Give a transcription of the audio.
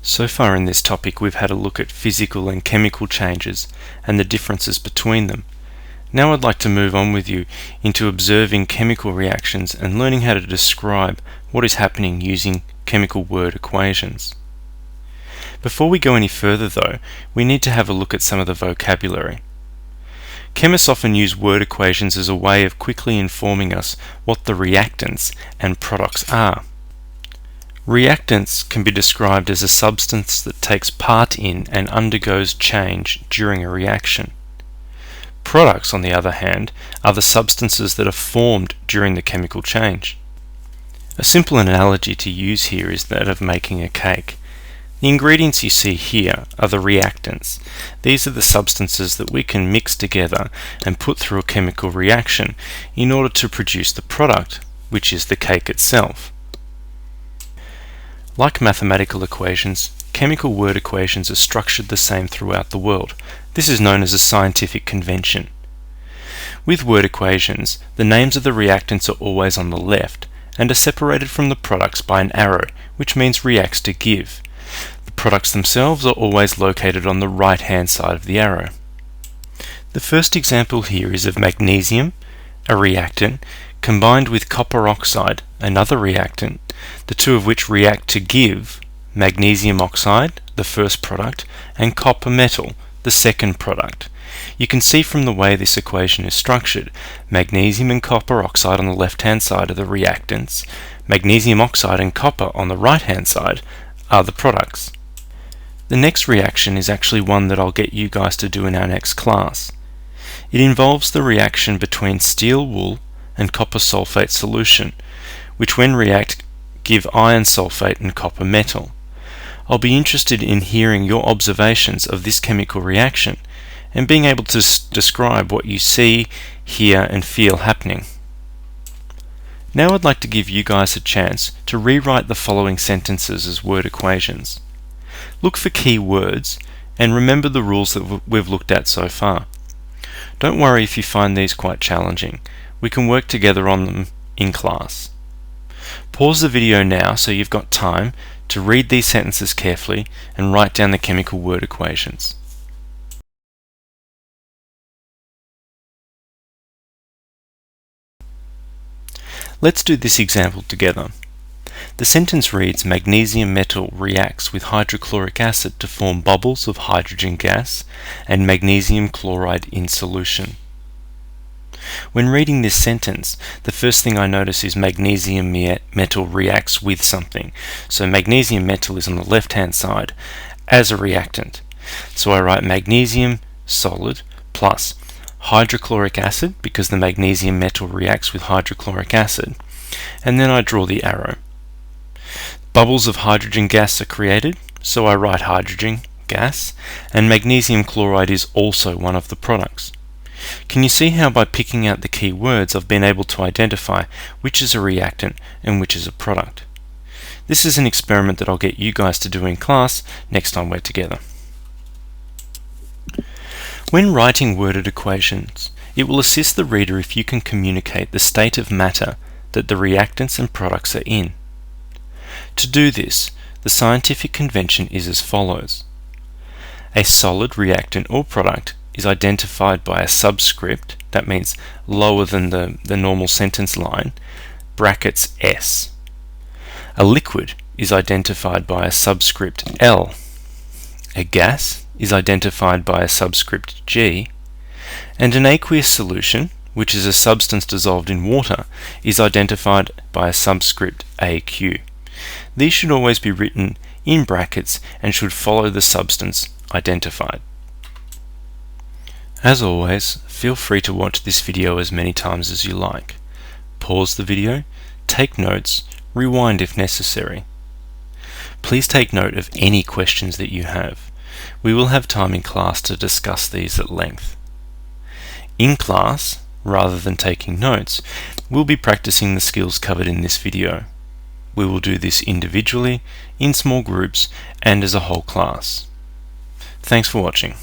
So far in this topic we've had a look at physical and chemical changes and the differences between them. Now I'd like to move on with you into observing chemical reactions and learning how to describe what is happening using chemical word equations. Before we go any further though, we need to have a look at some of the vocabulary. Chemists often use word equations as a way of quickly informing us what the reactants and products are. Reactants can be described as a substance that takes part in and undergoes change during a reaction. Products, on the other hand, are the substances that are formed during the chemical change. A simple analogy to use here is that of making a cake. The ingredients you see here are the reactants. These are the substances that we can mix together and put through a chemical reaction in order to produce the product, which is the cake itself. Like mathematical equations, chemical word equations are structured the same throughout the world. This is known as a scientific convention. With word equations, the names of the reactants are always on the left and are separated from the products by an arrow, which means reacts to give. The products themselves are always located on the right-hand side of the arrow. The first example here is of magnesium, a reactant, combined with copper oxide, another reactant, the two of which react to give magnesium oxide, the first product, and copper metal, the second product. You can see from the way this equation is structured, magnesium and copper oxide on the left-hand side are the reactants, magnesium oxide and copper on the right-hand side are the products. The next reaction is actually one that I'll get you guys to do in our next class. It involves the reaction between steel wool and copper sulfate solution, which when react give iron sulfate and copper metal. I'll be interested in hearing your observations of this chemical reaction and being able to describe what you see, hear and feel happening. Now I'd like to give you guys a chance to rewrite the following sentences as word equations. Look for key words and remember the rules that we've looked at so far. Don't worry if you find these quite challenging. We can work together on them in class. Pause the video now so you've got time to read these sentences carefully and write down the chemical word equations. Let's do this example together. The sentence reads, magnesium metal reacts with hydrochloric acid to form bubbles of hydrogen gas and magnesium chloride in solution. When reading this sentence, the first thing I notice is magnesium metal reacts with something. So magnesium metal is on the left-hand side as a reactant. So I write magnesium solid plus hydrochloric acid because the magnesium metal reacts with hydrochloric acid. And then I draw the arrow. Bubbles of hydrogen gas are created, so I write hydrogen gas, and magnesium chloride is also one of the products. Can you see how by picking out the key words I've been able to identify which is a reactant and which is a product? This is an experiment that I'll get you guys to do in class next time we're together. When writing worded equations, it will assist the reader if you can communicate the state of matter that the reactants and products are in. To do this, the scientific convention is as follows. A solid reactant or product is identified by a subscript, that means lower than the normal sentence line, brackets S. A liquid is identified by a subscript L. A gas is identified by a subscript G. And an aqueous solution, which is a substance dissolved in water, is identified by a subscript AQ. These should always be written in brackets and should follow the substance identified. As always, feel free to watch this video as many times as you like. Pause the video, take notes, rewind if necessary. Please take note of any questions that you have. We will have time in class to discuss these at length. In class, rather than taking notes, we'll be practicing the skills covered in this video. We will do this individually, in small groups, and as a whole class. Thanks for watching.